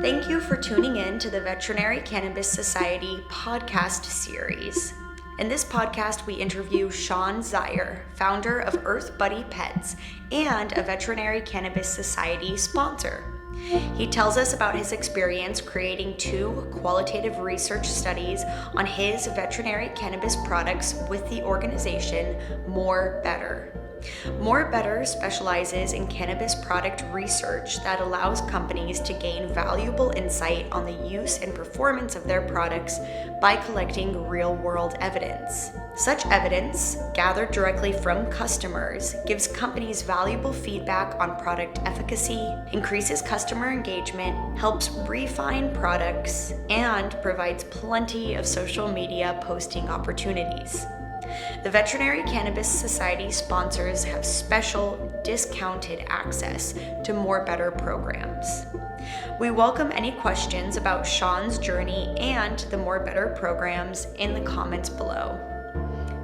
Thank you for tuning in to the Veterinary Cannabis Society podcast series. In this podcast, we interview Sean Zier, founder of Earth Buddy Pets and a Veterinary Cannabis Society sponsor. He tells us about his experience creating 2 qualitative research studies on his veterinary cannabis products with the organization MoreBetter. MoreBetter specializes in cannabis product research that allows companies to gain valuable insight on the use and performance of their products by collecting real-world evidence. Such evidence, gathered directly from customers, gives companies valuable feedback on product efficacy, increases customer engagement, helps refine products, and provides plenty of social media posting opportunities. The Veterinary Cannabis Society sponsors have special discounted access to MoreBetter programs. We welcome any questions about Sean's journey and the MoreBetter programs in the comments below.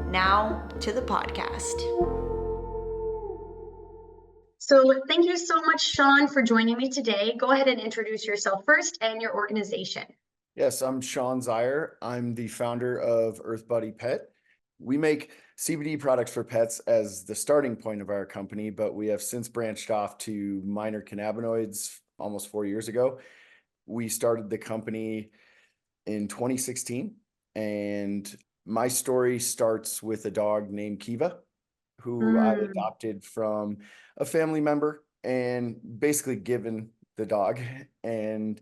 Now to the podcast. So thank you so much, Sean, for joining me today. Go ahead and introduce yourself first and your organization. Yes, I'm Sean Zier. I'm the founder of Earth Buddy Pet. We make CBD products for pets as the starting point of our company, but we have since branched off to minor cannabinoids almost 4 years ago. We started the company in 2016, and my story starts with a dog named Kiva, who I adopted from a family member and basically given the dog. And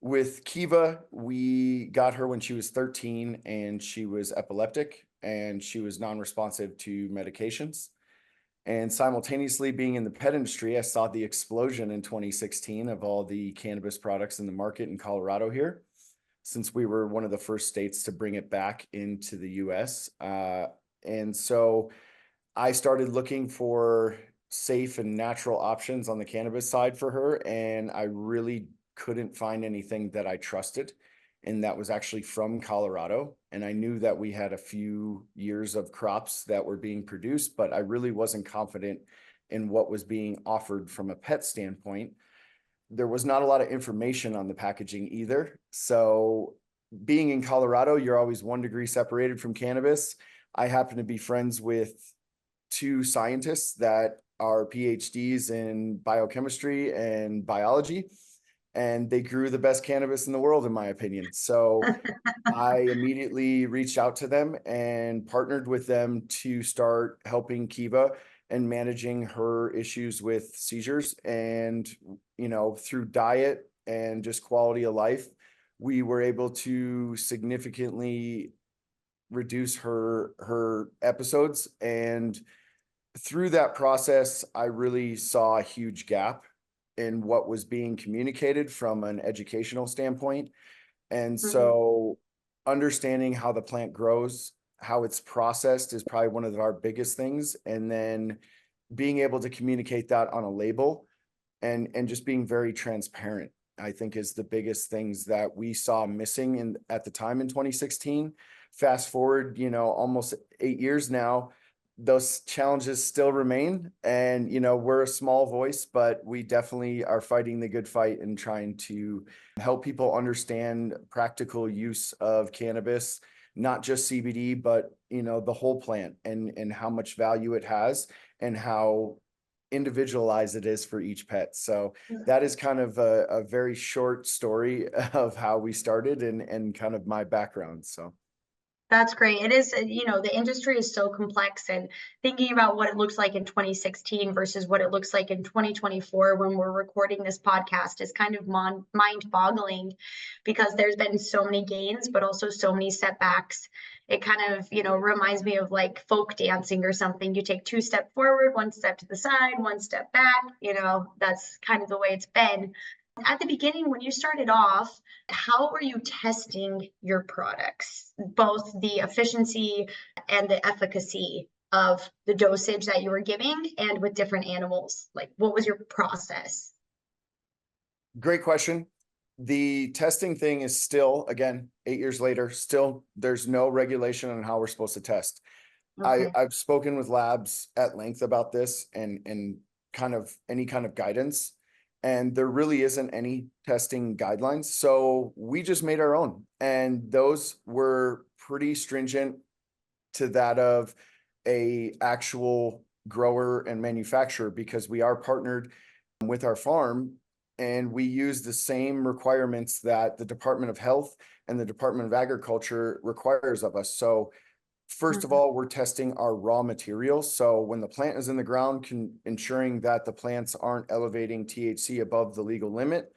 with Kiva, we got her when she was 13 and she was epileptic and she was non-responsive to medications. And simultaneously being in the pet industry, I saw the explosion in 2016 of all the cannabis products in the market in Colorado here, since we were one of the first states to bring it back into the US. And so I started looking for safe and natural options on the cannabis side for her, and I really couldn't find anything that I trusted, and that was actually from Colorado. And I knew that we had a few years of crops that were being produced, but I really wasn't confident in what was being offered from a pet standpoint. There was not a lot of information on the packaging either. So being in Colorado, you're always 1 degree separated from cannabis. I happen to be friends with 2 scientists that are PhDs in biochemistry and biology, and they grew the best cannabis in the world, in my opinion. So I immediately reached out to them and partnered with them to start helping Kiva and managing her issues with seizures. And, through diet and just quality of life, we were able to significantly reduce her episodes. And through that process, I really saw a huge gap in what was being communicated from an educational standpoint. And so understanding how the plant grows, how it's processed is probably one of our biggest things. And then being able to communicate that on a label and just being very transparent, I think is the biggest things that we saw missing at the time in 2016. Fast forward, almost 8 years now, those challenges still remain. And, we're a small voice, but we definitely are fighting the good fight and trying to help people understand practical use of cannabis, not just CBD, but, the whole plant and how much value it has and how individualized it is for each pet. So that is kind of a very short story of how we started and kind of my background. So. That's great. It is, the industry is so complex, and thinking about what it looks like in 2016 versus what it looks like in 2024 when we're recording this podcast is kind of mind-boggling, because there's been so many gains, but also so many setbacks. It kind of, reminds me of like folk dancing or something. You take 2 steps forward, 1 step to the side, 1 step back, that's kind of the way it's been. At the beginning, when you started off, how were you testing your products, both the efficiency and the efficacy of the dosage that you were giving and with different animals? Like, what was your process? Great question. The testing thing is still, again, 8 years later, still there's no regulation on how we're supposed to test. Okay. I've spoken with labs at length about this and kind of any kind of guidance. and there really isn't any testing guidelines. So we just made our own, and those were pretty stringent to that of a actual grower and manufacturer, because we are partnered with our farm and we use the same requirements that the Department of Health and the Department of Agriculture requires of us. So first of all, we're testing our raw materials. So when the plant is in the ground, ensuring that the plants aren't elevating THC above the legal limit,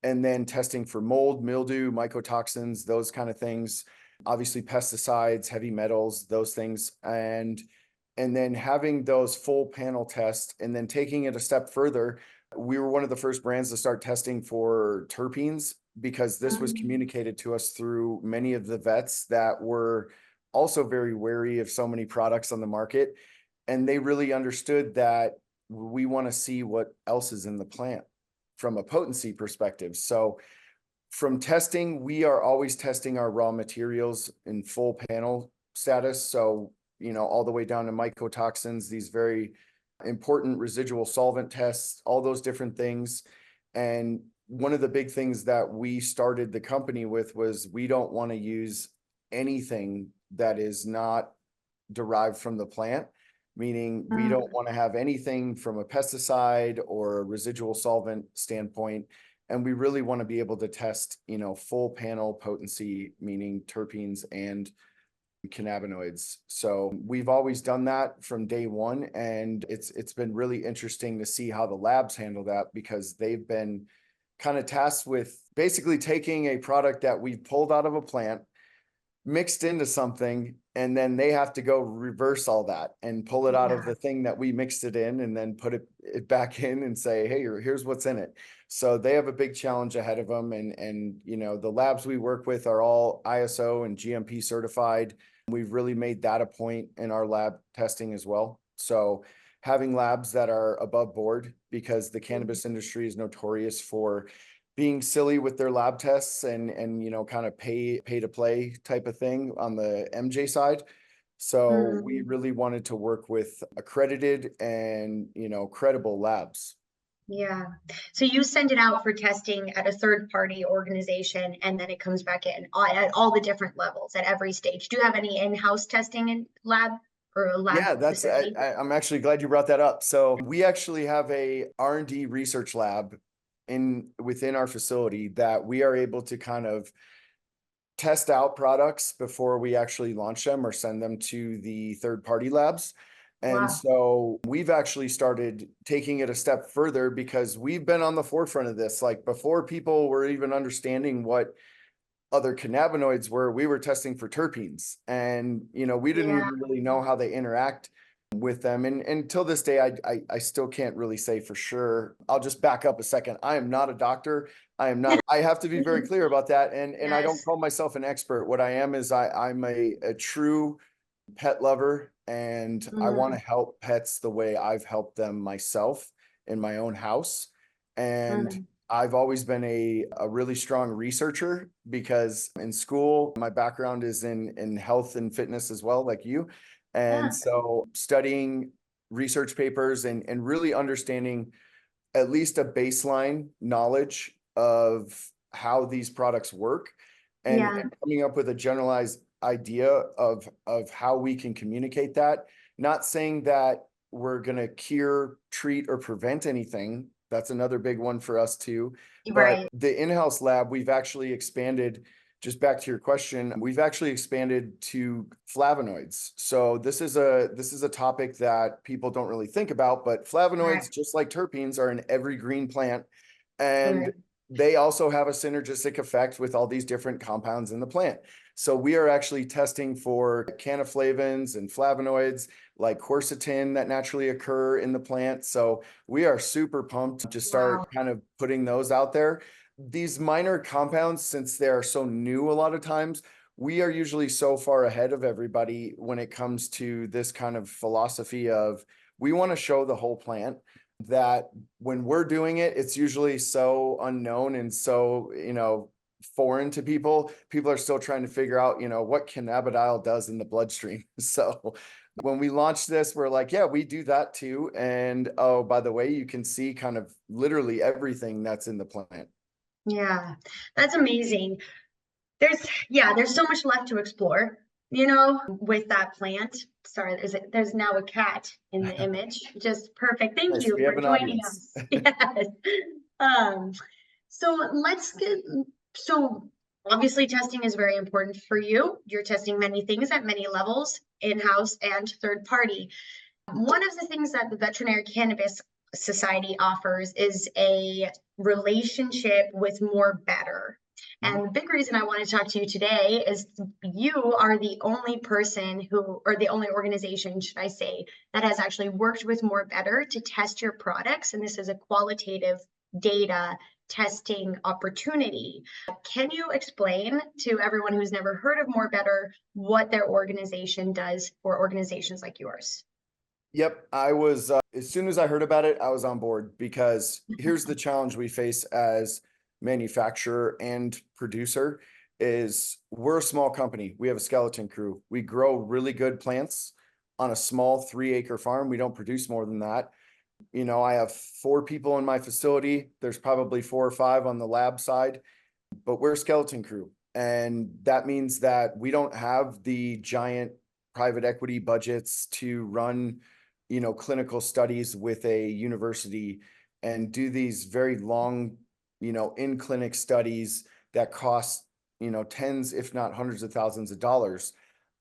and then testing for mold, mildew, mycotoxins, those kind of things. Obviously pesticides, heavy metals, those things. And then having those full panel tests, and then taking it a step further, we were one of the first brands to start testing for terpenes, because this was communicated to us through many of the vets that were also very wary of so many products on the market. And they really understood that we want to see what else is in the plant from a potency perspective. So from testing, we are always testing our raw materials in full panel status. So, all the way down to mycotoxins, these very important residual solvent tests, all those different things. And one of the big things that we started the company with was we don't want to use anything that is not derived from the plant, meaning we don't want to have anything from a pesticide or a residual solvent standpoint. And we really want to be able to test, full panel potency, meaning terpenes and cannabinoids. So we've always done that from day one. And it's been really interesting to see how the labs handle that, because they've been kind of tasked with basically taking a product that we've pulled out of a plant, mixed into something, and then they have to go reverse all that and pull it out of the thing that we mixed it in, and then put it back in and say, hey, here's what's in it. So they have a big challenge ahead of them. And the labs we work with are all ISO and GMP certified. We've really made that a point in our lab testing as well. So having labs that are above board, because the cannabis industry is notorious for being silly with their lab tests and kind of pay to play type of thing on the MJ side. So we really wanted to work with accredited and credible labs. Yeah. So you send it out for testing at a third party organization, and then it comes back in at all the different levels at every stage. Do you have any in-house testing in lab or a lab? Yeah, I'm actually glad you brought that up. So we actually have a R&D research lab within our facility that we are able to kind of test out products before we actually launch them or send them to the third party labs. And so we've actually started taking it a step further, because we've been on the forefront of this. Like before people were even understanding what other cannabinoids were, we were testing for terpenes, and we didn't even really know how they interact with them. And until this day, I still can't really say for sure. I'll just back up a second. I am not a doctor. I have to be very clear about that. And I don't call myself an expert. What I am is I'm a true pet lover, and I want to help pets the way I've helped them myself in my own house. And I've always been a really strong researcher, because in school, my background is in health and fitness as well, like you. And so studying research papers and really understanding at least a baseline knowledge of how these products work, and coming up with a generalized idea of how we can communicate that. Not saying that we're going to cure, treat, or prevent anything. That's another big one for us too. But the in-house lab, we've actually expanded, just back to your question, we've actually expanded to flavonoids. So this is a topic that people don't really think about, but flavonoids, just like terpenes, are in every green plant. And they also have a synergistic effect with all these different compounds in the plant. So we are actually testing for cannaflavins and flavonoids like quercetin that naturally occur in the plant. So we are super pumped to start kind of putting those out there. These minor compounds, since they're so new a lot of times, we are usually so far ahead of everybody when it comes to this kind of philosophy of, we want to show the whole plant, that when we're doing it, it's usually so unknown and so, foreign to people. People are still trying to figure out, what cannabidiol does in the bloodstream. So When we launched this, we're like, yeah, we do that too. And oh, by the way, you can see kind of literally everything that's in the plant. Yeah, that's amazing. There's so much left to explore, with that plant. Sorry, there's now a cat in the image. Just perfect. Thank Nice. you We have for an joining audience. us. Yes. Um, so obviously testing is very important for you. You're testing many things at many levels, in-house and third party. One of the things that the Veterinary Cannabis Society offers is a relationship with MoreBetter. And the big reason I want to talk to you today is you are the only person or the only organization, should I say, that has actually worked with MoreBetter to test your products. And this is a qualitative data testing opportunity. Can you explain to everyone who's never heard of MoreBetter what their organization does for organizations like yours? Yep, I was, as soon as I heard about it, I was on board because here's the challenge we face as manufacturer and producer is we're a small company. We have a skeleton crew. We grow really good plants on a small 3-acre farm. We don't produce more than that. I have 4 people in my facility. There's probably 4 or 5 on the lab side, but we're a skeleton crew. And that means that we don't have the giant private equity budgets to run clinical studies with a university and do these very long, in clinic studies that cost, tens, if not hundreds of thousands of dollars.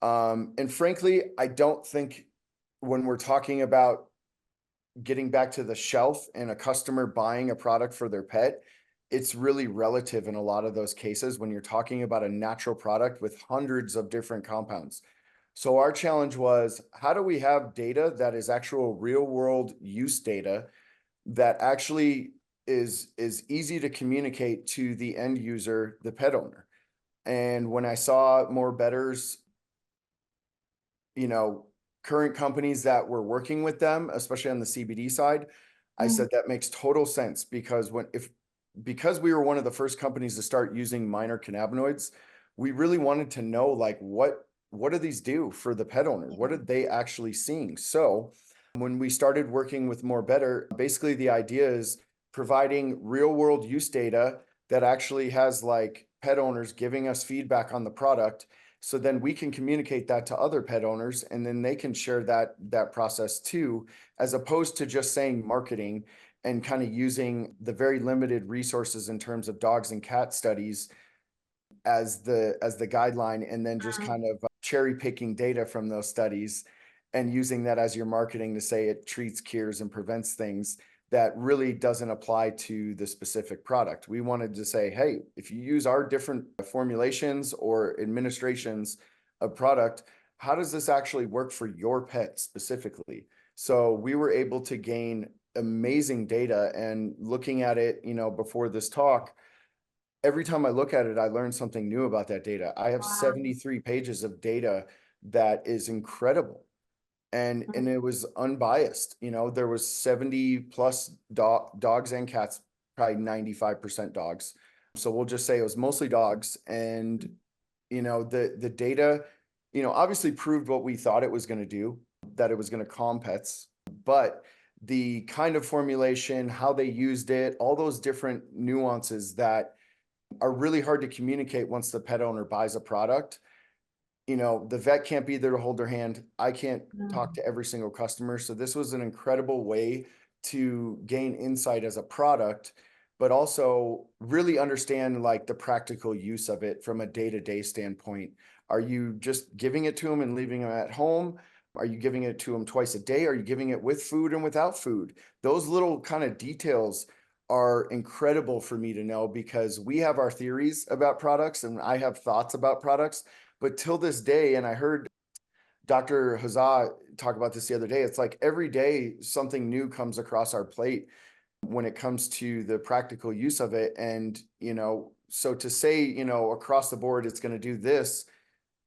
And frankly, I don't think when we're talking about getting back to the shelf and a customer buying a product for their pet, it's really relative in a lot of those cases when you're talking about a natural product with hundreds of different compounds. So our challenge was, how do we have data that is actual real world use data that actually is easy to communicate to the end user, the pet owner? And when I saw MoreBetter's, current companies that were working with them, especially on the CBD side, I said that makes total sense because because we were one of the first companies to start using minor cannabinoids, we really wanted to know like what do these do for the pet owner? What are they actually seeing? So when we started working with MoreBetter, basically the idea is providing real world use data that actually has like pet owners giving us feedback on the product. So then we can communicate that to other pet owners and then they can share that process too, as opposed to just saying marketing and kind of using the very limited resources in terms of dogs and cat studies as the guideline, and then just kind of cherry picking data from those studies and using that as your marketing to say it treats, cures, and prevents things that really doesn't apply to the specific product. We wanted to say, hey, if you use our different formulations or administrations of product, how does this actually work for your pet specifically? So we were able to gain amazing data, and looking at it, before this talk, every time I look at it, I learn something new about that data. I have 73 pages of data that is incredible. And it was unbiased. There was 70 plus dogs and cats, probably 95% dogs. So we'll just say it was mostly dogs. And, the data, obviously proved what we thought it was going to do, that it was going to calm pets. But the kind of formulation, how they used it, all those different nuances that are really hard to communicate once the pet owner buys a product. The vet can't be there to hold their hand. I can't talk to every single customer. So this was an incredible way to gain insight as a product, but also really understand like the practical use of it from a day-to-day standpoint. Are you just giving it to them and leaving them at home? Are you giving it to them twice a day? Are you giving it with food and without food? Those little kind of details are incredible for me to know because we have our theories about products and I have thoughts about products, but till this day, and I heard Dr. Hazza talk about this the other day, it's like every day something new comes across our plate when it comes to the practical use of it. And, so to say, across the board, it's going to do this,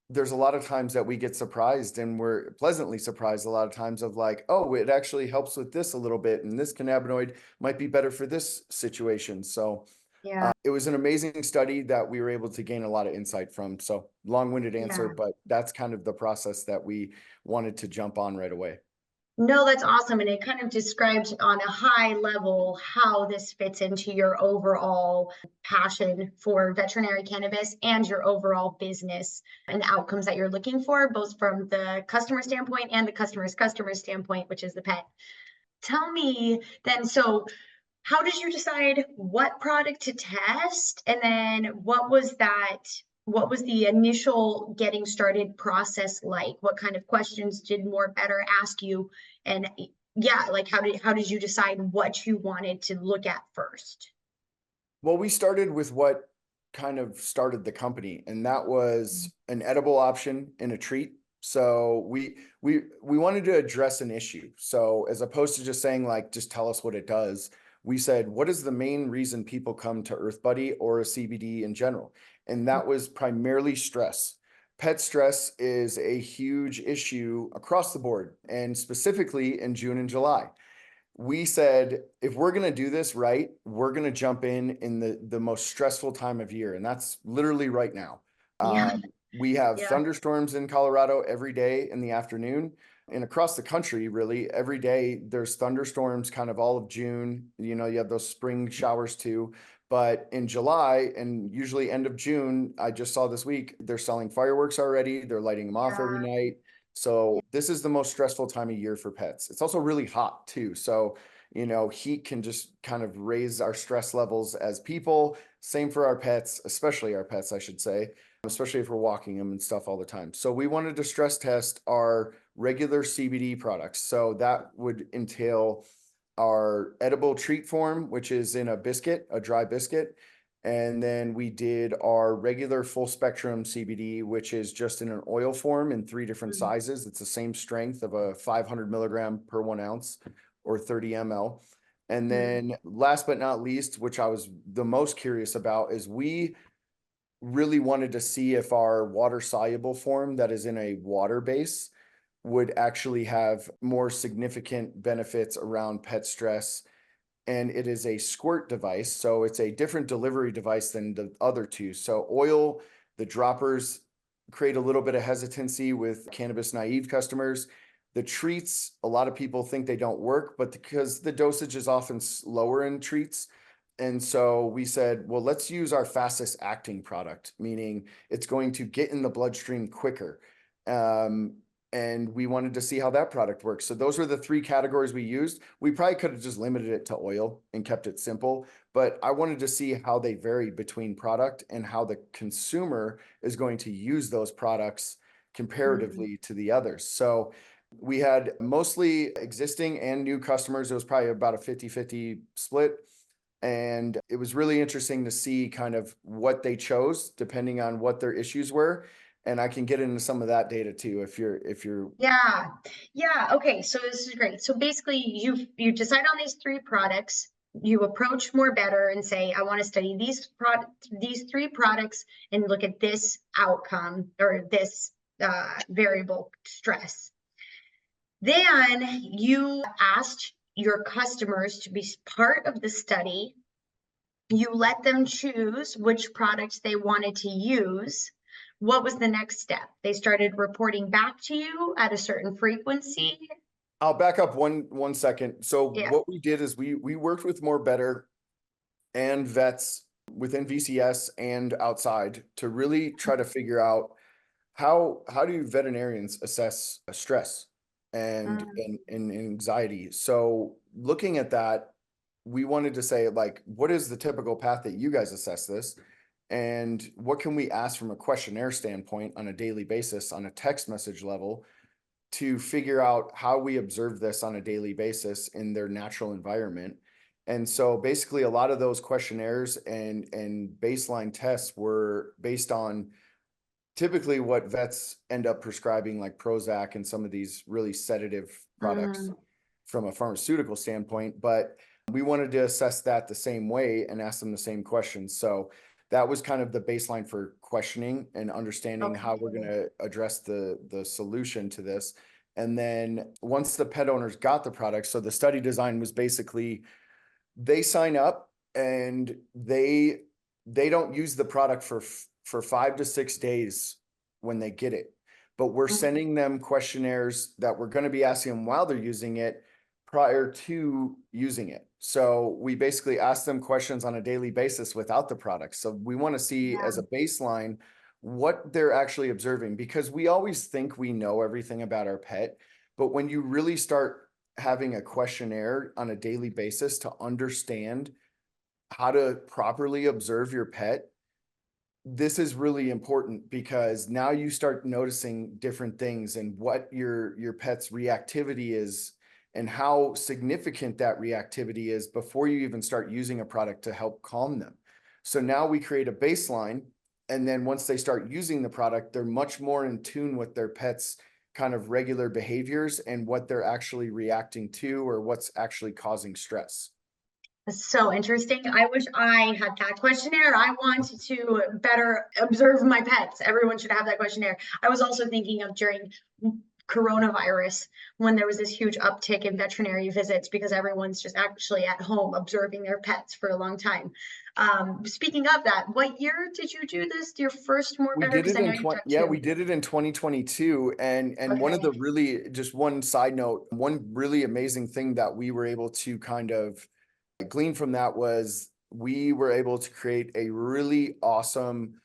there's a lot of times that we get surprised and we're pleasantly surprised a lot of times of like, oh, it actually helps with this a little bit. And this cannabinoid might be better for this situation. So Yeah. It was an amazing study that we were able to gain a lot of insight from. So long-winded answer, Yeah. but that's kind of the process that we wanted to jump on right away. No, that's awesome. And it kind of describes on a high level how this fits into your overall passion for veterinary cannabis and your overall business and the outcomes that you're looking for, both from the customer standpoint and the customer standpoint, which is the pet. Tell me then, so how did you decide what product to test? And then what was the initial getting started process like? What kind of questions did MoreBetter ask you? And yeah, like how did you decide what you wanted to look at first? Well, we started with what kind of started the company, and that was an edible option in a treat. So we wanted to address an issue. So as opposed to just saying like, just tell us what it does, we said, what is the main reason people come to Earth Buddy or a CBD in general? And that was primarily stress. Pet stress is a huge issue across the board, and specifically in June and July. We said, if we're going to do this right, we're going to jump in the most stressful time of year. And that's literally right now. Yeah, We have yeah, thunderstorms in Colorado every day in the afternoon, and across the country, really every day there's thunderstorms kind of all of June. You know, you have those spring showers too. But in July and usually end of June, I just saw this week, they're selling fireworks already. They're lighting them off every yeah. night. So this is the most stressful time of year for pets. It's also really hot too. So, you know, heat can just kind of raise our stress levels as people. Same for our pets, especially our pets, I should say, especially if we're walking them and stuff all the time. So we wanted to stress test our regular CBD products. So that would entail our edible treat form, which is in a biscuit, a dry biscuit. And then we did our regular full spectrum CBD, which is just in an oil form in 3 different Mhm. sizes. It's the same strength of a 500 milligram per 1 ounce or 30 ml. And then last but not least, which I was the most curious about, is we really wanted to see if our water soluble form that is in a water base would actually have more significant benefits around pet stress. And it is a squirt device. So it's a different delivery device than the other two. So oil, the droppers create a little bit of hesitancy with cannabis naive customers. The treats, a lot of people think they don't work, but because the dosage is often lower in treats. And so we said, well, let's use our fastest acting product, meaning it's going to get in the bloodstream quicker. And we wanted to see how that product works. So those were the 3 categories we used. We probably could have just limited it to oil and kept it simple, but I wanted to see how they vary between product and how the consumer is going to use those products comparatively to the others. So we had mostly existing and new customers. It was probably about a 50-50 split. And it was really interesting to see kind of what they chose depending on what their issues were. And I can get into some of that data too if you're Yeah. Yeah. Okay. So this is great. So basically you decide on these 3 products. You approach MoreBetter and say, I want to study these 3 products and look at this outcome or this variable stress. Then you asked your customers to be part of the study. You let them choose which products they wanted to use. What was the next step? They started reporting back to you at a certain frequency. I'll back up one second. So Yeah. what we did is we worked with MoreBetter and vets within VCS and outside to really try to figure out how do veterinarians assess stress and Mm, and anxiety. So looking at that, we wanted to say like, what is the typical path that you guys assess this? And what can we ask from a questionnaire standpoint on a daily basis on a text message level to figure out how we observe this on a daily basis in their natural environment. And so basically a lot of those questionnaires and baseline tests were based on typically what vets end up prescribing, like Prozac and some of these really sedative products mm, from a pharmaceutical standpoint. But we wanted to assess that the same way and ask them the same questions. So that was kind of the baseline for questioning and understanding how we're going okay. to address the solution to this. And then once the pet owners got the product, so the study design was basically they sign up and they don't use the product for 5 to 6 days when they get it. But we're sending them questionnaires that we're going to be asking them while they're using it prior to using it. So we basically ask them questions on a daily basis without the product. So we want to see as a baseline what they're actually observing, because we always think we know everything about our pet. But when you really start having a questionnaire on a daily basis to understand how to properly observe your pet, this is really important, because now you start noticing different things and what your pet's reactivity is and how significant that reactivity is before you even start using a product to help calm them. So now we create a baseline, and then once they start using the product, they're much more in tune with their pet's kind of regular behaviors and what they're actually reacting to or what's actually causing stress. That's so interesting. I wish I had that questionnaire. I want to better observe my pets. Everyone should have that questionnaire. I was also thinking of during coronavirus, when there was this huge uptick in veterinary visits because everyone's just actually at home observing their pets for a long time. Speaking of that, what year did you do this? Your first We MoreBetter? did Because it I know in you 20, took yeah, two. we did it in 2022. And one of the Okay. really, just one side note, one really amazing thing that we were able to kind of glean from that was we were able to create a really awesome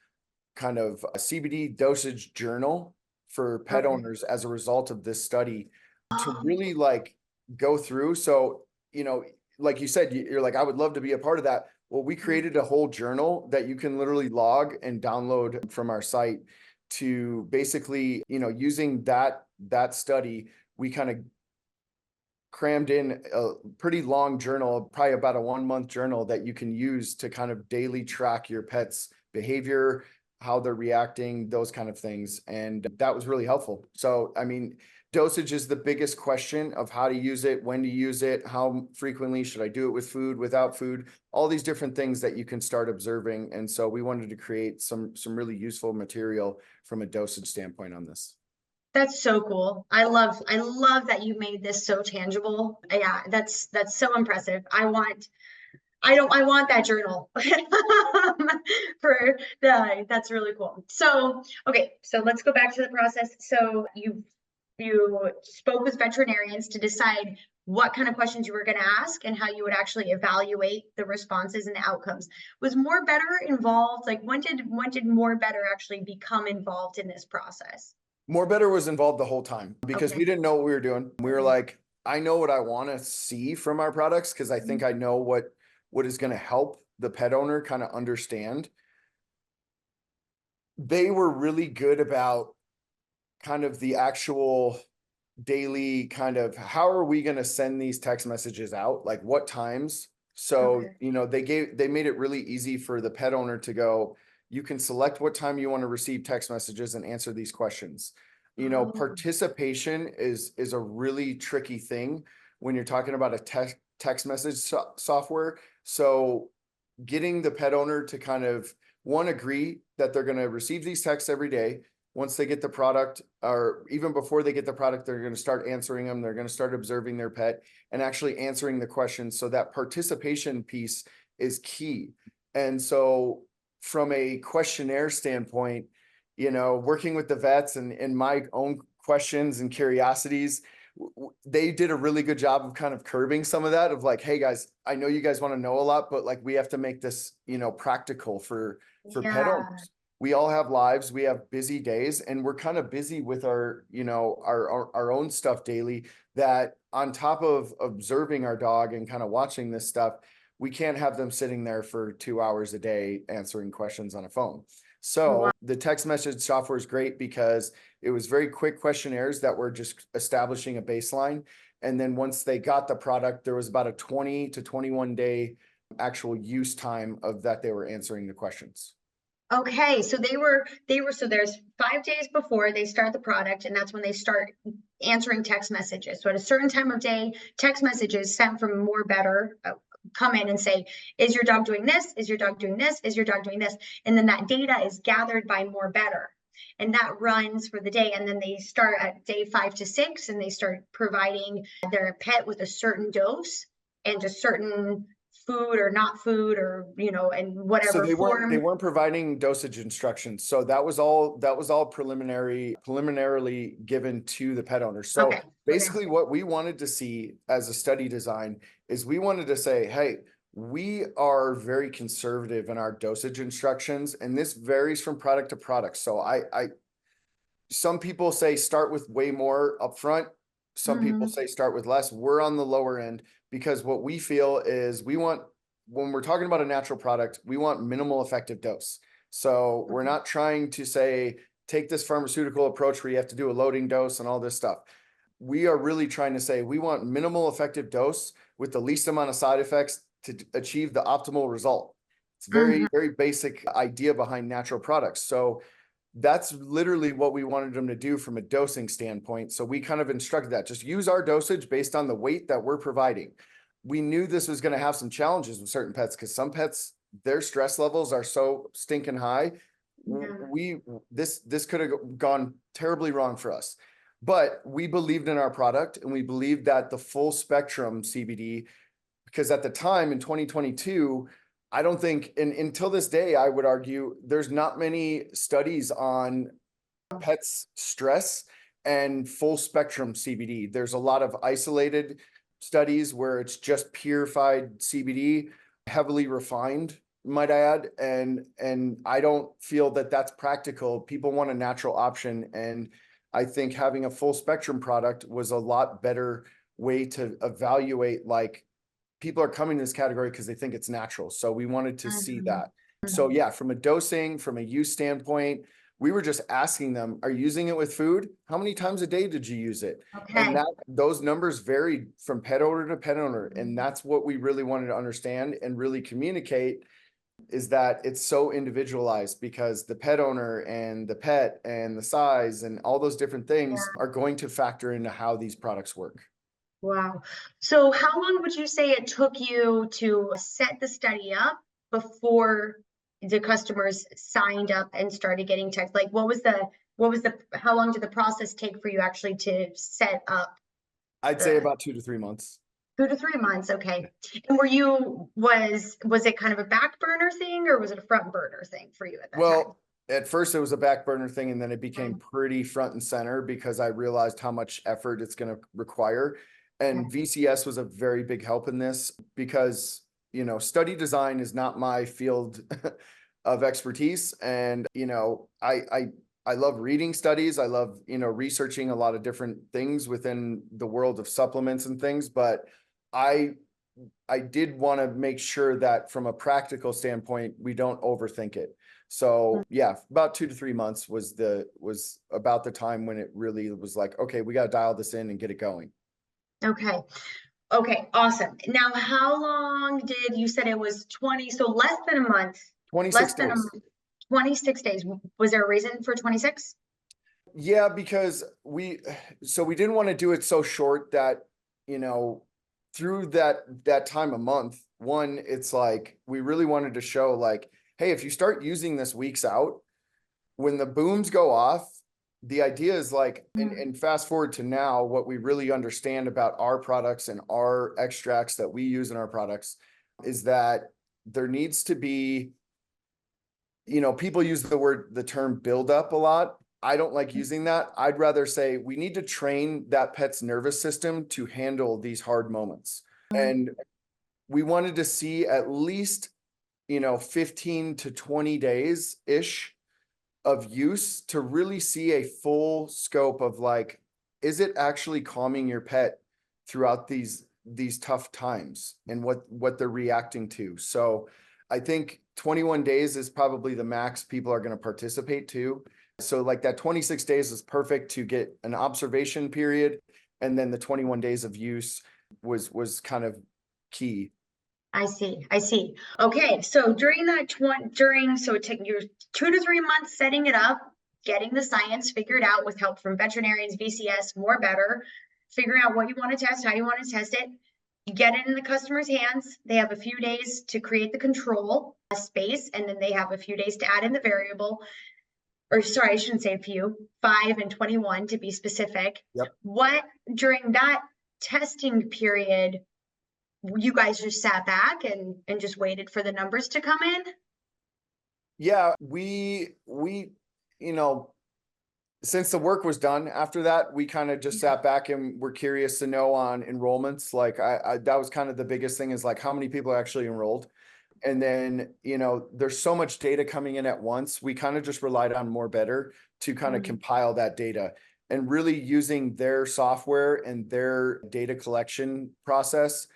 kind of a CBD dosage journal for pet Okay. owners as a result of this study, to Oh, really like go through. So, you know, like you said, you're like, I would love to be a part of that. Well, we created a whole journal that you can literally log and download from our site to basically, you know, using that study, we kind of crammed in a pretty long journal, probably about a 1 month journal that you can use to kind of daily track your pet's behavior, how they're reacting, those kind of things. And that was really helpful. So, I mean, dosage is the biggest question of how to use it, when to use it, how frequently should I do it with food, without food, all these different things that you can start observing. And so we wanted to create some really useful material from a dosage standpoint on this. that's so cool. I love that you made this so tangible. Yeah, that's so impressive. I want that journal for that's really cool. So, okay, so let's go back to the process. So you spoke with veterinarians to decide what kind of questions you were going to ask and how you would actually evaluate the responses and the outcomes. Was MoreBetter involved? Like when did MoreBetter actually become involved in this process? MoreBetter was involved the whole time because Okay. we didn't know what we were doing. We were like, I know what I want to see from our products, because I think I know what is going to help the pet owner kind of understand. They were really good about kind of the actual daily kind of, how are we going to send these text messages out? Like what times? So, Okay. you know, they made it really easy for the pet owner to go, you can select what time you want to receive text messages and answer these questions. You know, Oh, participation is a really tricky thing when you're talking about a text message software. So getting the pet owner to kind of agree that they're going to receive these texts every day. Once they get the product, or even before they get the product, they're going to start answering them. They're going to start observing their pet and actually answering the questions. So that participation piece is key. And so from a questionnaire standpoint, you know, working with the vets and my own questions and curiosities, they did a really good job of kind of curbing some of that, of like, hey guys, I know you guys want to know a lot, but like we have to make this, you know, practical for pet yeah. owners. We all have lives, we have busy days, and we're kind of busy with our, you know, our own stuff daily, that on top of observing our dog and kind of watching this stuff, we can't have them sitting there for 2 hours a day answering questions on a phone. So the text message software is great because it was very quick questionnaires that were just establishing a baseline. And then once they got the product, there was about a 20 to 21 day actual use time of that they were answering the questions. Okay, so so there's 5 days before they start the product, and that's when they start answering text messages. So at a certain time of day, text messages sent from MoreBetter come in and say, is your dog doing this? Is your dog doing this? Is your dog doing this? And then that data is gathered by MoreBetter. And that runs for the day. And then they start at day 5 to 6 and they start providing their pet with a certain dose and a certain food or not food, or, in So whatever they form? weren't providing dosage instructions. So that was all preliminarily given to the pet owner. So Okay. basically what we wanted to see as a study design is we wanted to say, hey, we are very conservative in our dosage instructions, and this varies from product to product. So some people say start with way more upfront. Some people say start with less. We're on the lower end because what we feel is when we're talking about a natural product, we want minimal effective dose. So we're not trying to say, take this pharmaceutical approach where you have to do a loading dose and all this stuff. We are really trying to say we want minimal effective dose with the least amount of side effects to achieve the optimal result. It's very, very basic idea behind natural products. So that's literally what we wanted them to do from a dosing standpoint. So we kind of instructed that just use our dosage based on the weight that we're providing. We knew this was going to have some challenges with certain pets because some pets, their stress levels are so stinking high. This could have gone terribly wrong for us, but we believed in our product and we believed that the full spectrum CBD, because at the time in 2022, I don't think, and until this day, I would argue there's not many studies on pets' stress and full spectrum CBD. There's a lot of isolated studies where it's just purified CBD, heavily refined, might I add, and I don't feel that that's practical. People want a natural option, and I think having a full spectrum product was a lot better way to evaluate, like, people are coming to this category because they think it's natural. So we wanted to see that. So yeah, from a dosing, from a use standpoint, we were just asking them, are you using it with food? How many times a day did you use it? And those numbers varied from pet owner to pet owner. And that's what we really wanted to understand and really communicate, is that it's so individualized because the pet owner and the pet and the size and all those different things are going to factor into how these products work. Wow. So how long would you say it took you to set the study up before the customers signed up and started getting text? Like, how long did the process take for you actually to set up? I'd say about 2 to 3 months. 2 to 3 months. Okay. And was it kind of a back burner thing, or was it a front burner thing for you at that time? Well, at first it was a back burner thing, and then it became pretty front and center because I realized how much effort it's going to require. And VCS was a very big help in this because, study design is not my field of expertise. And, I love reading studies. I love, researching a lot of different things within the world of supplements and things, but I did want to make sure that from a practical standpoint, we don't overthink it. So yeah, about 2 to 3 months was about the time when it really was like, okay, we got to dial this in and get it going. Okay. Okay. Awesome. Now, how long did you said it was 20? So less than a month. 26 Less than a days. month. 26 days. Was there a reason for 26? Yeah, because we didn't want to do it so short that, through that time a month, one, it's like, we really wanted to show like, hey, if you start using this weeks out, when the booms go off, the idea is like, and fast forward to now, what we really understand about our products and our extracts that we use in our products is that there needs to be, people use the term build up a lot. I don't like using that. I'd rather say we need to train that pet's nervous system to handle these hard moments. And we wanted to see at least, 15 to 20 days ish of use to really see a full scope of like, is it actually calming your pet throughout these tough times and what they're reacting to. So I think 21 days is probably the max people are going to participate to. So like that 26 days is perfect to get an observation period. And then the 21 days of use was kind of key. I see. I see. Okay. So during that so it took you 2 to 3 months setting it up, getting the science figured out with help from veterinarians, VCS, MoreBetter, figuring out what you want to test, how you want to test it. You get it in the customer's hands. They have a few days to create the control space, and then they have a few days to add in the variable. Or sorry, I shouldn't say a few, 5 and 21 to be specific. Yep. What during that testing period, you guys just sat back and just waited for the numbers to come in? Yeah, you know, since the work was done after that, we kind of just Yeah. sat back and were curious to know on enrollments. Like that was kind of the biggest thing, is like how many people are actually enrolled. And then, there's so much data coming in at once. We kind of just relied on MoreBetter to kind of Mhm. compile that data, and really using their software and their data collection process.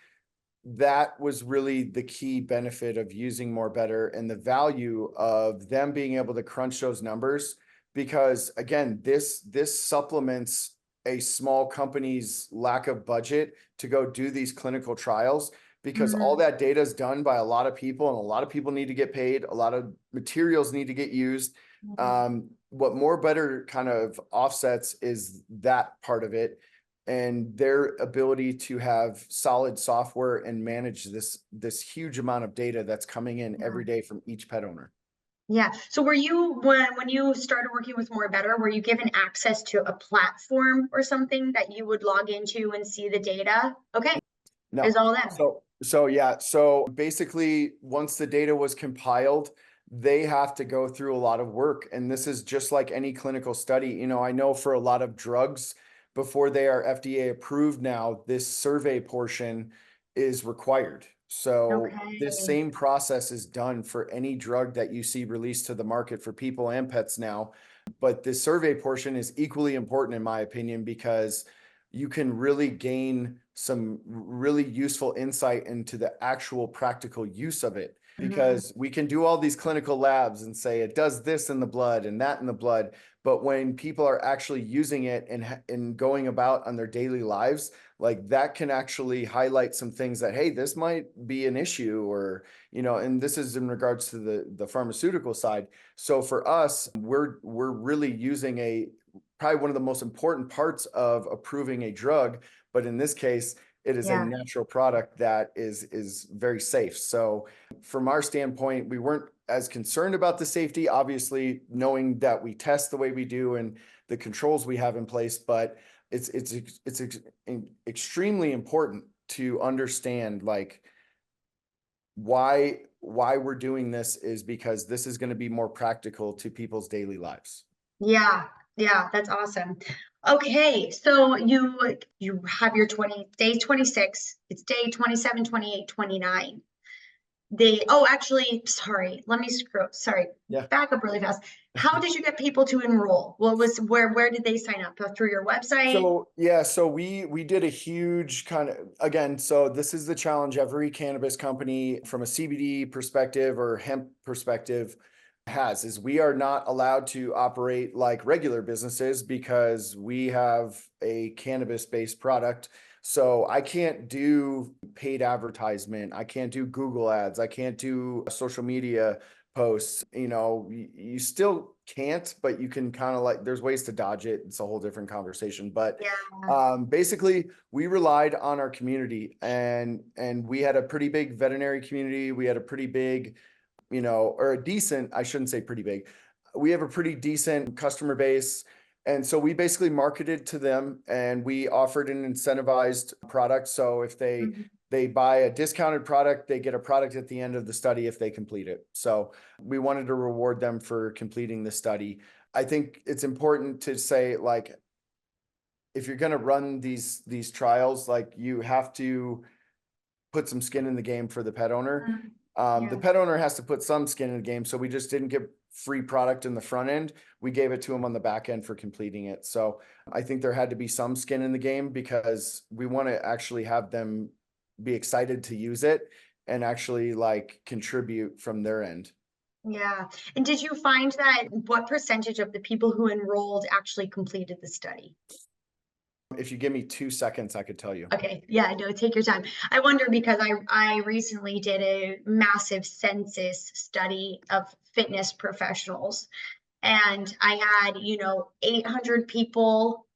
That was really the key benefit of using MoreBetter, and the value of them being able to crunch those numbers. Because again, this supplements a small company's lack of budget to go do these clinical trials, because all Mhm. that data is done by a lot of people, and a lot of people need to get paid. A lot of materials need to get used. What MoreBetter kind of offsets is that part of it, and their ability to have solid software and manage this huge amount of data that's coming in Yeah. every day from each pet owner. Yeah. So were you, when you started working with MoreBetter, were you given access to a platform or something that you would log into and see the data? Okay. No. Is all that. So yeah, so basically once the data was compiled, they have to go through a lot of work. And this is just like any clinical study. I know for a lot of drugs, before they are FDA approved now, this survey portion is required. So this Okay. same process is done for any drug that you see released to the market for people and pets now. But the survey portion is equally important in my opinion, because you can really gain some really useful insight into the actual practical use of it. Mhm. Because we can do all these clinical labs and say it does this in the blood and that in the blood, but when people are actually using it and going about on their daily lives, like that can actually highlight some things that, hey, this might be an issue, or and this is in regards to the pharmaceutical side. So for us, we're really using probably one of the most important parts of approving a drug, but in this case, it is a Yeah. natural product that is very safe. So from our standpoint, we weren't as concerned about the safety, obviously, knowing that we test the way we do and the controls we have in place, but it's extremely important to understand, like, why we're doing this is because this is going to be more practical to people's daily lives. Yeah. Yeah. That's awesome. Okay. So you have your day 26. It's day 27, 28, 29. Actually, sorry, let me sorry, Yeah. back up really fast. How did you get people to enroll? Where did they sign up? Through your website? So yeah, so we did a huge kind of, again, so this is the challenge every cannabis company from a CBD perspective or hemp perspective has, is we are not allowed to operate like regular businesses because we have a cannabis-based product. So I can't do paid advertisement, I can't do Google ads, I can't do social media posts. You still can't, but you can kind of, like, there's ways to dodge it. It's a whole different conversation. But Yeah. basically we relied on our community, and we had a pretty big veterinary community. We had a pretty big, or a decent, I shouldn't say pretty big. We have a pretty decent customer base. And so we basically marketed to them, and we offered an incentivized product. So if Mhm. they buy a discounted product, they get a product at the end of the study if they complete it. So we wanted to reward them for completing the study. I think it's important to say, like, if you're going to run these trials, like, you have to put some skin in the game for the pet owner. Mhm. The Yeah. pet owner has to put some skin in the game. So we just didn't give free product in the front end. We gave it to them on the back end for completing it. So I think there had to be some skin in the game, because we want to actually have them be excited to use it and actually, like, contribute from their end. Yeah. And did you find that what percentage of the people who enrolled actually completed the study? If you give me 2 seconds, I could tell you. Okay, yeah, no, take your time. I wonder because I recently did a massive census study of fitness professionals, and I had, 800 people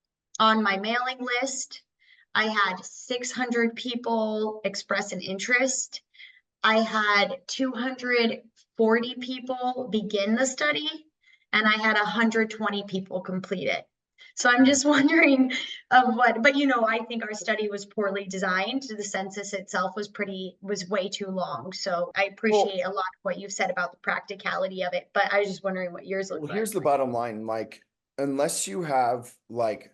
on my mailing list. I had 600 people express an interest. I had 240 people begin the study, and I had 120 people complete it. So I'm just wondering but I think our study was poorly designed. The census itself was way too long. So I Well, appreciate a lot of what you've said about the practicality of it, but I was just wondering what yours well, looked here's like. the bottom line, like, unless you have like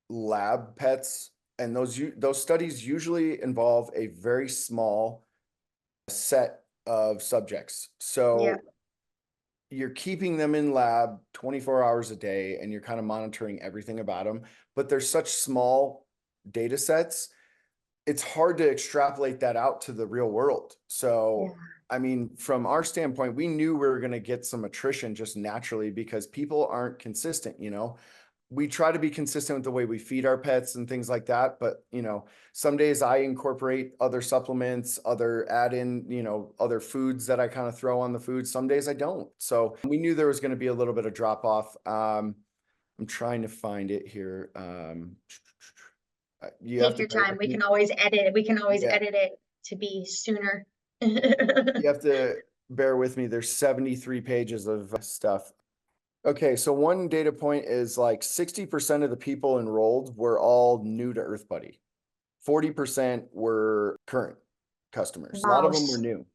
lab pets, and those studies usually involve a very small set of subjects. Yeah. So you're keeping them in lab 24 hours a day and you're kind of monitoring everything about them, but there's such small data sets, it's hard to extrapolate that out to the real world. Yeah. So, I mean, from our standpoint, we knew we were going to get some attrition just naturally because people aren't consistent, you know. We try to be consistent with the way we feed our pets and things like that, but you know, some days I incorporate other supplements, other add in, you know, other foods that I kind of throw on the food. Some days I don't. So we knew there was going to be a little bit of drop off. I'm trying to find it here. You have Take to your bear time. with We me. can always edit it. We can always Yeah, edit it to be sooner. you have to bear with me. There's 73 pages of stuff. Okay, so one data point is like 60% of the people enrolled were all new to EarthBuddy. 40% were current customers. A lot Wow. of them were new.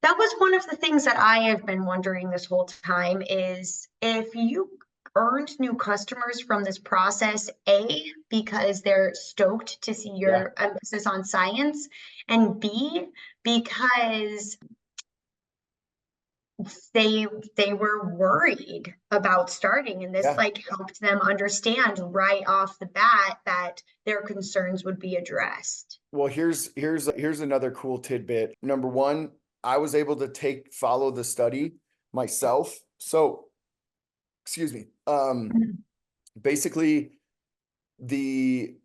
That was one of the things that I have been wondering this whole time is if you earned new customers from this process, A, because they're stoked to see Yeah, your emphasis on science, and B, because they were worried about starting, and this yeah. like helped them understand right off the bat that their concerns would be addressed. Well, here's another cool tidbit. Number one, I was able to follow the study myself. So, excuse me. Basically the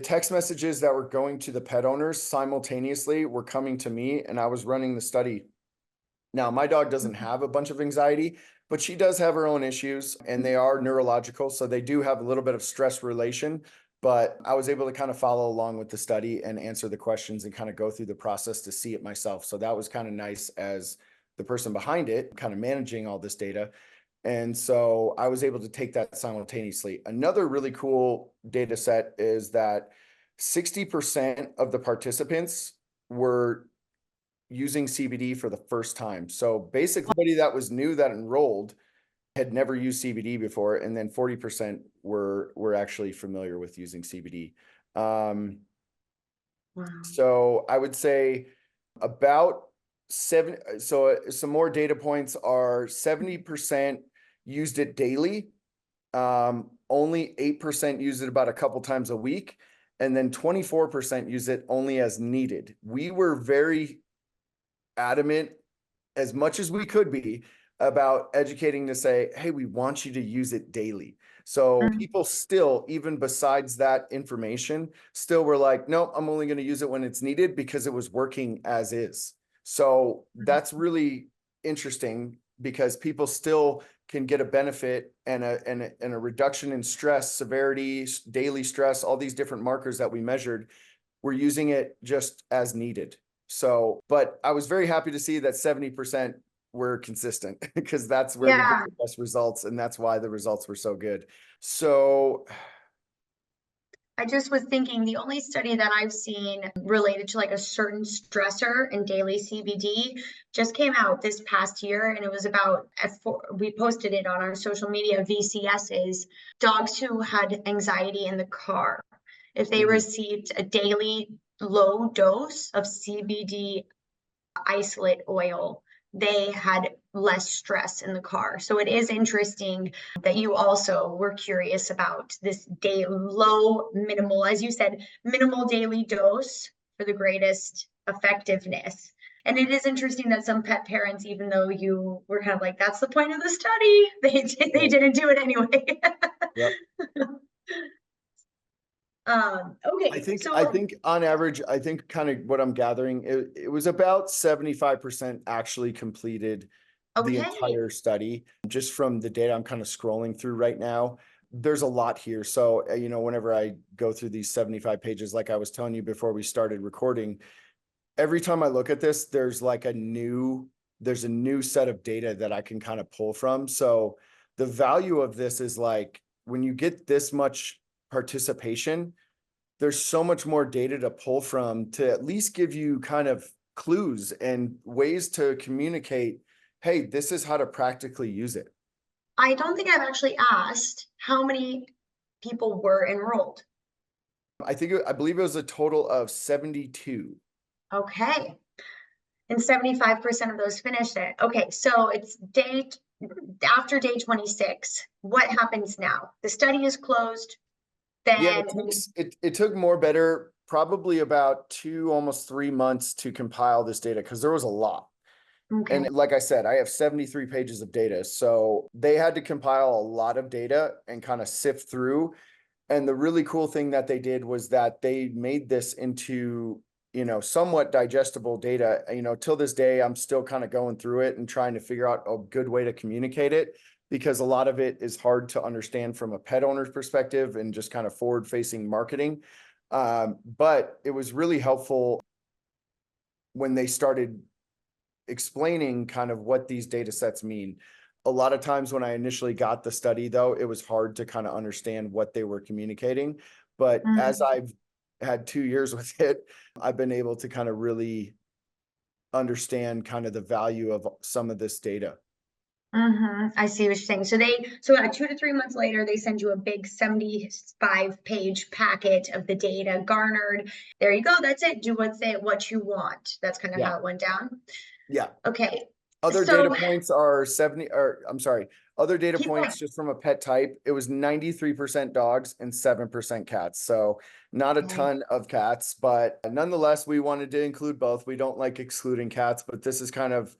text messages that were going to the pet owners simultaneously were coming to me, and I was running the study. Now, my dog doesn't have a bunch of anxiety, but she does have her own issues, and they are neurological. So they do have a little bit of stress relation. But I was able to kind of follow along with the study and answer the questions and kind of go through the process to see it myself. So that was kind of nice as the person behind it, kind of managing all this data. And so I was able to take that simultaneously. Another really cool data set is that 60% of the participants were using CBD for the first time. So basically, everybody that was new that enrolled had never used CBD before, and then 40% were actually familiar with using CBD. Wow. So I would say about some more data points are 70% used it daily. Only 8% use it about a couple times a week, and then 24% use it only as needed. We were very adamant, as much as we could be, about educating to say, hey, we want you to use it daily. So people still, even besides that information, still were like, no, I'm only going to use it when it's needed because it was working as is. So that's really interesting because people still can get a benefit and a reduction in stress, severity, daily stress, all these different markers that we measured. We're using it just as needed. So, but I was very happy to see that 70% were consistent because that's where we get Yeah. the best results, and that's why the results were so good. So, I just was thinking the only study that I've seen related to like a certain stressor in daily CBD just came out this past year, and it was about we posted it on our social media VCSs, dogs who had anxiety in the car. If they received a daily low dose of CBD isolate oil, they had less stress in the car. So it is interesting that you also were curious about this day low, minimal, as you said, minimal daily dose for the greatest effectiveness. And it is interesting that some pet parents, even though you were kind of like, that's the point of the study, they didn't do it anyway. yep. Okay, I so think on average, I think kind of what I'm gathering, it was about 75% actually completed the okay. entire study. Just from the data I'm kind of scrolling through right now, there's a lot here. So, you know, whenever I go through these 75 pages, like I was telling you before we started recording, every time I look at this, there's a new set of data that I can kind of pull from. So the value of this is like, when you get this much participation, there's so much more data to pull from to at least give you kind of clues and ways to communicate, hey, this is how to practically use it. I don't think I've actually asked how many people were enrolled. I believe it was a total of 72. Okay. And 75% of those finished it. Okay, so it's after day 26. What happens now? The study is closed. Yeah, Then it took MoreBetter probably about 2, almost 3 months to compile this data because there was a lot. okay. And like I said, I have 73 pages of data. So they had to compile a lot of data and kind of sift through. And the really cool thing that they did was that they made this into, somewhat digestible data. Till this day, I'm still kind of going through it and trying to figure out a good way to communicate it, because a lot of it is hard to understand from a pet owner's perspective and just kind of forward-facing marketing. But it was really helpful when they started explaining kind of what these data sets mean. A lot of times when I initially got the study, though, it was hard to kind of understand what they were communicating. But as I've had 2 years with it, I've been able to kind of really understand kind of the value of some of this data. I see what you're saying. So 2 to 3 months later, they send you a big 75-page packet of the data garnered. There you go. That's it. Do what you want. That's kind of Yeah. how it went down. Yeah. Okay. Other So data points are other data keep points going. just from a pet type. It was 93% dogs and 7% cats. So not a Okay. ton of cats, but nonetheless, we wanted to include both. We don't like excluding cats, but this is kind of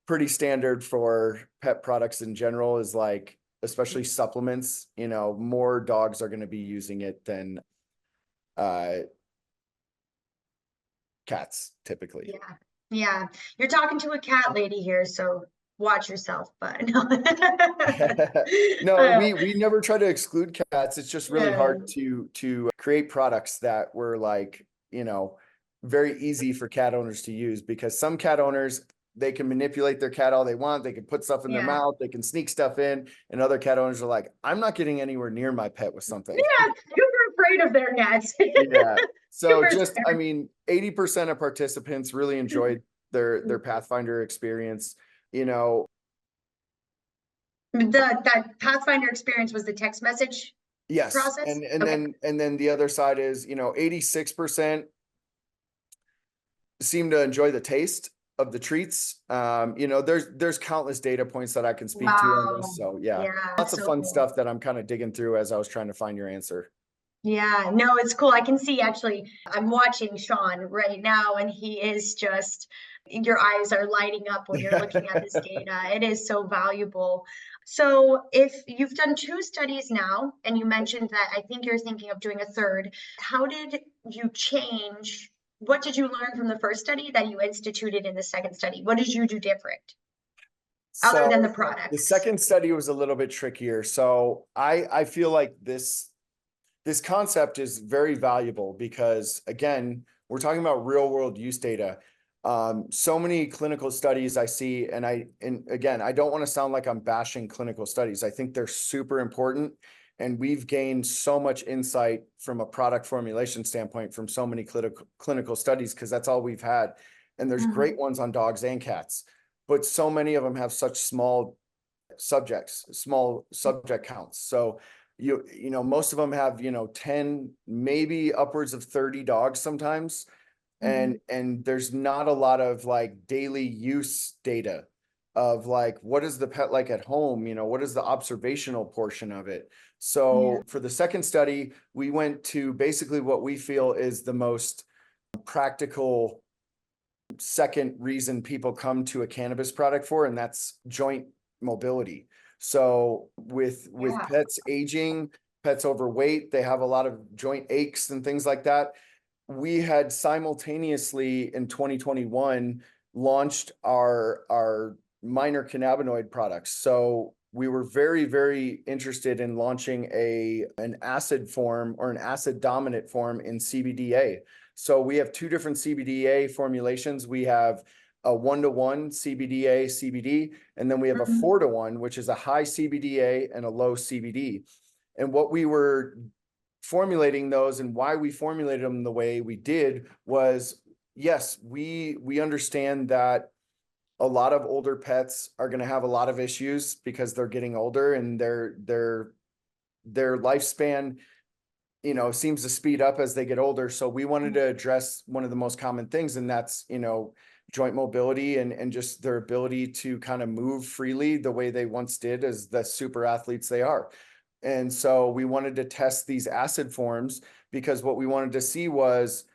pretty standard for pet products in general, is like, especially supplements, more dogs are going to be using it than cats typically. Yeah. Yeah. You're talking to a cat lady here, so watch yourself, but no. No, we never try to exclude cats. It's just really Yeah. hard to create products that were like, very easy for cat owners to use, because some cat owners, they can manipulate their cat all they want. They can put stuff in their Yeah. mouth, they can sneak stuff in, and other cat owners are like, I'm not getting anywhere near my pet with something. Yeah, super afraid of their cats. Yeah. So Super just, scared. 80% of participants really enjoyed their Pathfinder experience. That Pathfinder experience was the text message Yes. process? And Okay. then the other side is, 86% seem to enjoy the taste of the treats. There's countless data points that I can speak to on this. Wow. So yeah, Yeah, lots of so fun cool. stuff that I'm kind of digging through as I was trying to find your answer. Yeah, no, it's cool. I can see actually, I'm watching Sean right now, and he is just, your eyes are lighting up when you're looking at this data. It is so valuable. So if you've done 2 studies now, and you mentioned that I think you're thinking of doing a third, how did you change? What did you learn from the first study that you instituted in the second study? What did you do different other than the So the products? second study was a little bit trickier. So I feel like this concept is very valuable because, again, we're talking about real world use data. So many clinical studies I see, and again, I don't want to sound like I'm bashing clinical studies. I think they're super important, and we've gained so much insight from a product formulation standpoint from so many clinical studies, because that's all we've had. And there's great ones on dogs and cats, but so many of them have such small subject counts. So most of them have 10, maybe upwards of 30 dogs sometimes, and there's not a lot of like daily use data of like, what is the pet like at home, what is the observational portion of it. So for the second study, we went to basically what we feel is the most practical second reason people come to a cannabis product for, and that's joint mobility. So with pets aging, pets overweight, they have a lot of joint aches and things like that. We had simultaneously in 2021 launched our minor cannabinoid products. So we were very, very interested in launching an acid form, or an acid dominant form, in CBDA. So we have 2 different CBDA formulations. We have a 1-to-1 CBDA, CBD, and then we have a 4-to-1, which is a high CBDA and a low CBD. And what we were formulating those and why we formulated them the way we did was, yes, we understand that a lot of older pets are going to have a lot of issues because they're getting older and their lifespan, seems to speed up as they get older. So we wanted to address one of the most common things, and that's, joint mobility and just their ability to kind of move freely the way they once did as the super athletes they are. And so we wanted to test these acid forms because what we wanted to see was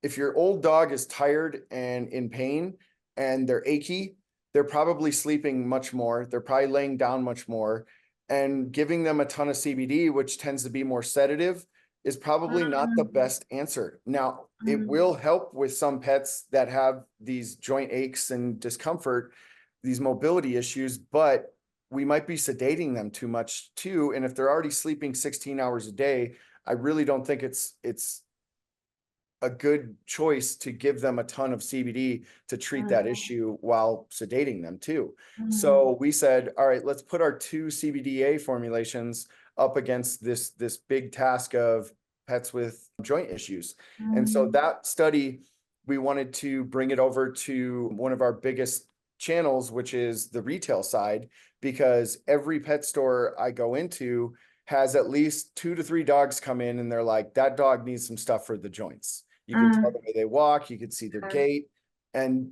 if your old dog is tired and in pain and they're achy, they're probably sleeping much more. They're probably laying down much more, and giving them a ton of CBD, which tends to be more sedative, is probably not the best answer. Now, it will help with some pets that have these joint aches and discomfort, these mobility issues, but we might be sedating them too much too. And if they're already sleeping 16 hours a day, I really don't think it's a good choice to give them a ton of CBD to treat that issue while sedating them too. So we said, all right, let's put our 2 CBDA formulations up against this big task of pets with joint issues. And so that study, we wanted to bring it over to one of our biggest channels, which is the retail side, because every pet store I go into has at least 2 to 3 dogs come in and they're like, that dog needs some stuff for the joints. You can tell the way they walk, you can see their gait. And,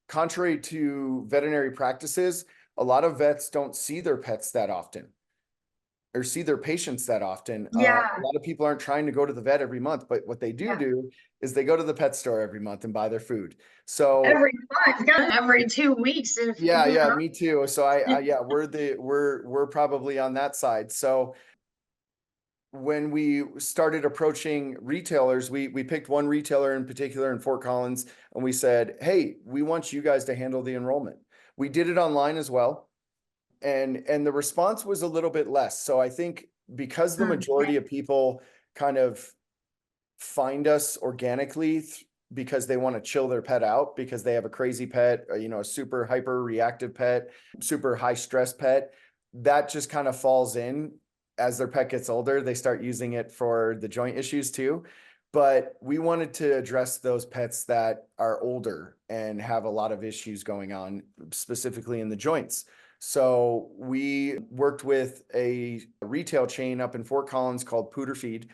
contrary to veterinary practices, a lot of vets don't see their pets that often or see their patients that often. A lot of people aren't trying to go to the vet every month, but what they do is they go to the pet store every month and buy their food. So every month, every 2 weeks. me too. So we're probably on that side. So when we started approaching retailers, we picked one retailer in particular in Fort Collins, and we said, hey, we want you guys to handle the enrollment. We did it online as well. And the response was a little bit less. So I think because the majority of people kind of find us organically because they want to chill their pet out, because they have a crazy pet, a super hyper reactive pet, super high stress pet, that just kind of falls in. As their pet gets older, they start using it for the joint issues too. But we wanted to address those pets that are older and have a lot of issues going on, specifically in the joints. So we worked with a retail chain up in Fort Collins called Pooter Feed,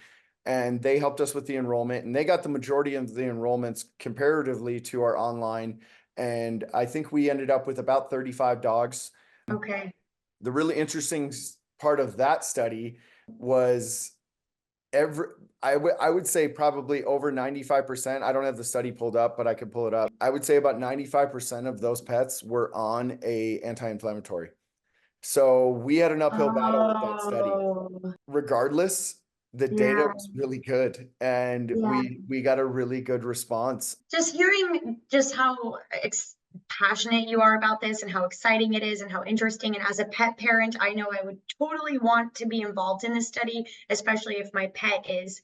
and they helped us with the enrollment, and they got the majority of the enrollments comparatively to our online. And I think we ended up with about 35 dogs. Okay. The really interesting part of that study was I would say probably over 95%. I don't have the study pulled up, but I could pull it up. I would say about 95% of those pets were on a anti-inflammatory. So we had an uphill battle with that study. Regardless, the data was really good, and we got a really good response. Just hearing just how passionate you are about this and how exciting it is and how interesting. And as a pet parent, I know I would totally want to be involved in this study, especially if my pet is,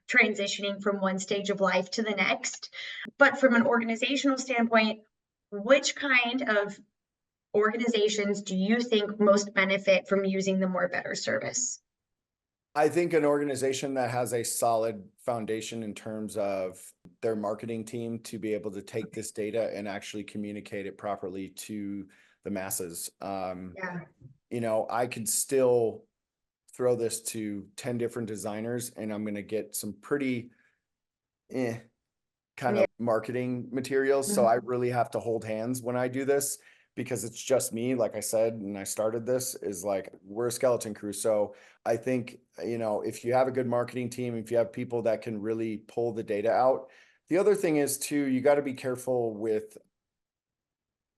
transitioning from one stage of life to the next. But from an organizational standpoint, which kind of organizations do you think most benefit from using the MoreBetter service? I think an organization that has a solid foundation in terms of their marketing team to be able to take this data and actually communicate it properly to the masses. I could still throw this to 10 different designers and I'm going to get some pretty kind of marketing materials. So I really have to hold hands when I do this, because it's just me. Like I said, and I started this, is like, we're a skeleton crew. So I think, if you have a good marketing team, if you have people that can really pull the data out. The other thing is too, you got to be careful with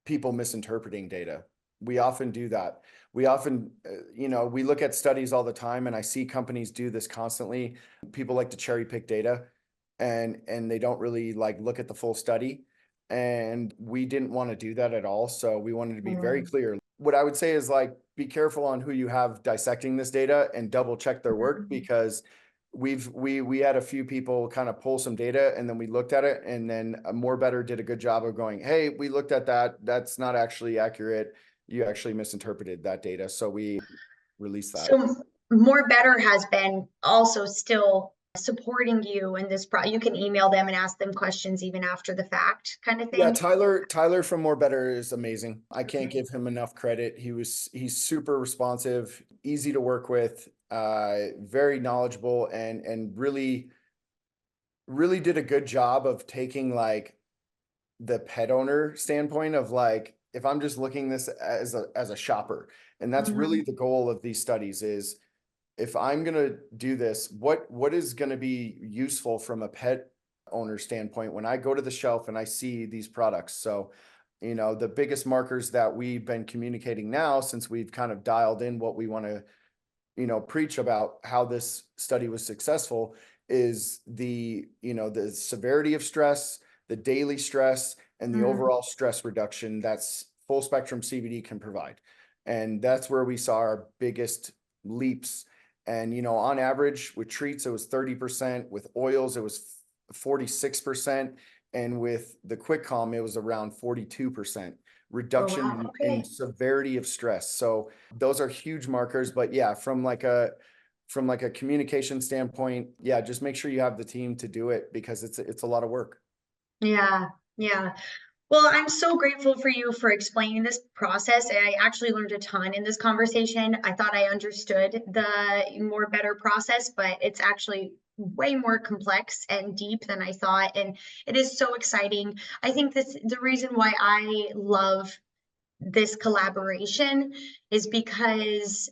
people misinterpreting data. We often do that. We often, we look at studies all the time, and I see companies do this constantly. People like to cherry pick data and they don't really look at the full study. And we didn't want to do that at all. So we wanted to be very clear. What I would say is be careful on who you have dissecting this data and double check their work, because we had a few people kind of pull some data, and then we looked at it, and then MoreBetter did a good job of going, hey, we looked at that. That's not actually accurate. You actually misinterpreted that data. So we released that. So MoreBetter has been also still supporting you in this you can email them and ask them questions even after the fact kind of Yeah, thing. Tyler from MoreBetter is amazing. I can't Okay. give him enough credit. He's super responsive, easy to work with, very knowledgeable, and really did a good job of taking like the pet owner standpoint of like, if I'm just looking this as a shopper, and that's really Mhm. the goal of these studies is, if I'm gonna do this, what is gonna be useful from a pet owner standpoint when I go to the shelf and I see these products? So, the biggest markers that we've been communicating now, since we've kind of dialed in what we want to, preach about how this study was successful, is the severity of stress, the daily stress, and the Mm. overall stress reduction that's full spectrum CBD can provide. And that's where we saw our biggest leaps. And, on average with treats, it was 30%, with oils, it was 46%. And with the quick calm, it was around 42% Oh, reduction wow. in Okay. severity of stress. So those are huge markers. But yeah, from like a communication standpoint, yeah, just make sure you have the team to do it, because it's a lot of work. Yeah. Yeah. Well, I'm so grateful for you for explaining this process. I actually learned a ton in this conversation. I thought I understood the more better process, but it's actually way more complex and deep than I thought. And it is so exciting. I think the reason why I love this collaboration is because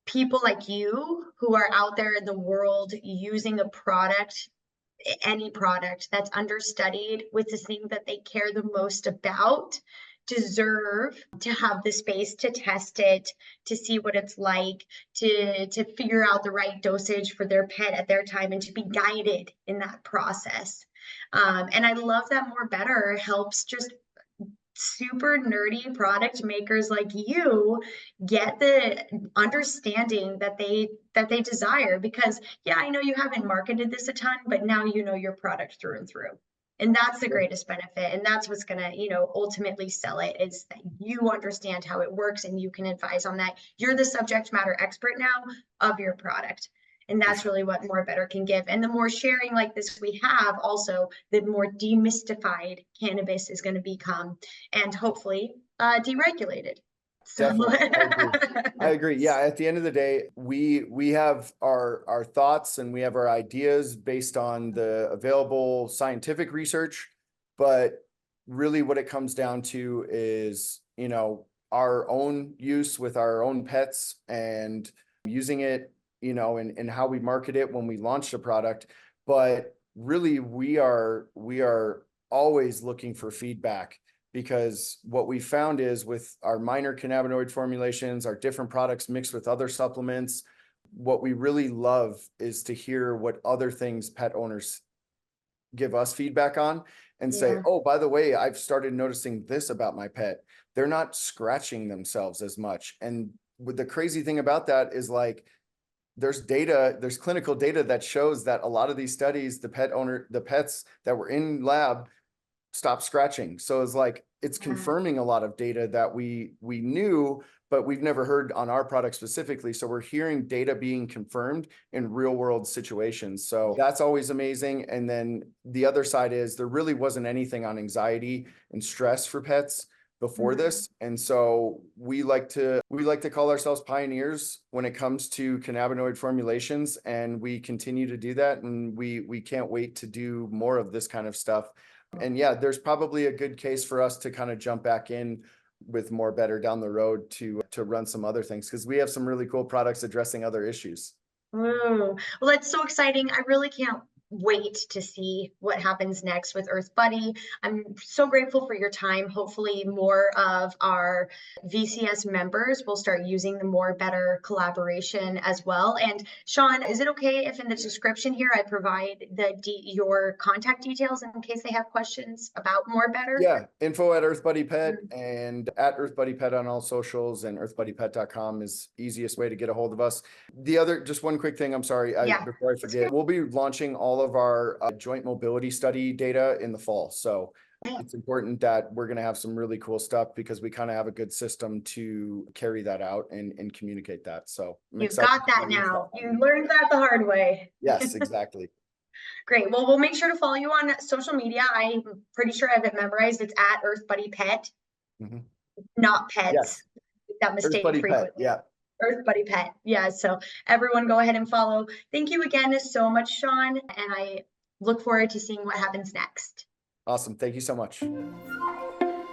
people like you who are out there in the world using a product, any product that's understudied with the thing that they care the most about, deserve to have the space to test it, to see what it's like, to figure out the right dosage for their pet at their time, and to be guided in that process. And I love that MoreBetter helps just super nerdy product makers like you get the understanding that they desire, because yeah, I know you haven't marketed this a ton, but now you know your product through and through, and that's the greatest benefit, and that's what's going to ultimately sell it, is that you understand how it works and you can advise on that. You're the subject matter expert now of your product, and For that's sure. really what MoreBetter can give. And the more sharing like this we have, also the more demystified cannabis is going to become, and hopefully deregulated. So Definitely. I agree. Yeah, at the end of the day, we have our thoughts, and we have our ideas based on the available scientific research, but really what it comes down to is, our own use with our own pets, and using it, and how we market it when we launch a product. But really we are always looking for feedback, because what we found is, with our minor cannabinoid formulations, our different products mixed with other supplements, what we really love is to hear what other things pet owners give us feedback on, and say, yeah, oh, by the way, I've started noticing this about my pet. They're not scratching themselves as much. And with the crazy thing about that is, like, there's clinical data that shows that a lot of these studies, the pets that were in lab stop scratching. So it's like, it's yeah, confirming a lot of data that we knew, but we've never heard on our product specifically. So we're hearing data being confirmed in real world situations. So that's always amazing. And then the other side is, there really wasn't anything on anxiety and stress for pets before mhm, this. And so we like to call ourselves pioneers when it comes to cannabinoid formulations, and we continue to do that. And we can't wait to do more of this kind of stuff. And yeah, there's probably a good case for us to kind of jump back in with MoreBetter down the road to run some other things, because we have some really cool products addressing other issues. Ooh. Well, that's so exciting. I really can't wait to see what happens next with Earth Buddy. I'm so grateful for your time. Hopefully more of our VCS members will start using the MoreBetter collaboration as well. And Sean, is it okay if in the description here I provide your contact details in case they have questions about MoreBetter? Yeah, info at Earth Buddy Pet and at Earth Buddy Pet on all socials, and earthbuddypet.com is easiest way to get a hold of us. The other, just one quick thing, I'm sorry, before I forget, we'll be launching all of our joint mobility study data in the fall. So it's important that we're going to have some really cool stuff because we kind of have a good system to carry that out and communicate that. So you've got that now. You learned that the hard way. Yes, exactly. Great. Well, we'll make sure to follow you on social media. I'm pretty sure I have it memorized. It's at Earth Buddy Pet, not pets. Yes. That mistake Earth Buddy frequently. Pet, yeah. Earth Buddy Pet. Yeah. So everyone go ahead and follow. Thank you again so much, Sean. And I look forward to seeing what happens next. Awesome. Thank you so much.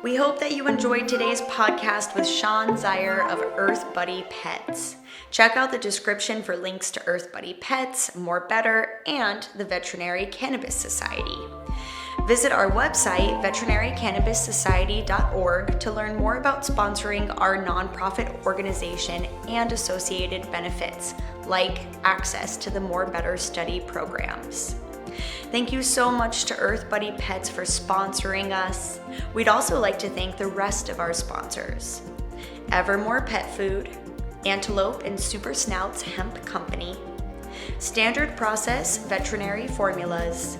We hope that you enjoyed today's podcast with Sean Zire of Earth Buddy Pets. Check out the description for links to Earth Buddy Pets, MoreBetter, and the Veterinary Cannabis Society. Visit our website, veterinarycannabiссociety.org, to learn more about sponsoring our nonprofit organization and associated benefits, like access to the MoreBetter study programs. Thank you so much to Earth Buddy Pets for sponsoring us. We'd also like to thank the rest of our sponsors: Evermore Pet Food, Antelope and Super Snouts Hemp Company, Standard Process Veterinary Formulas,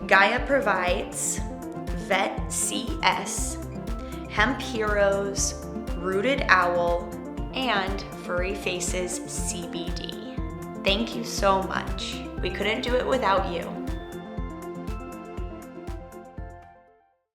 Gaia Provides, Vet CS, Hemp Heroes, Rooted Owl, and Furry Faces CBD. Thank you so much. We couldn't do it without you.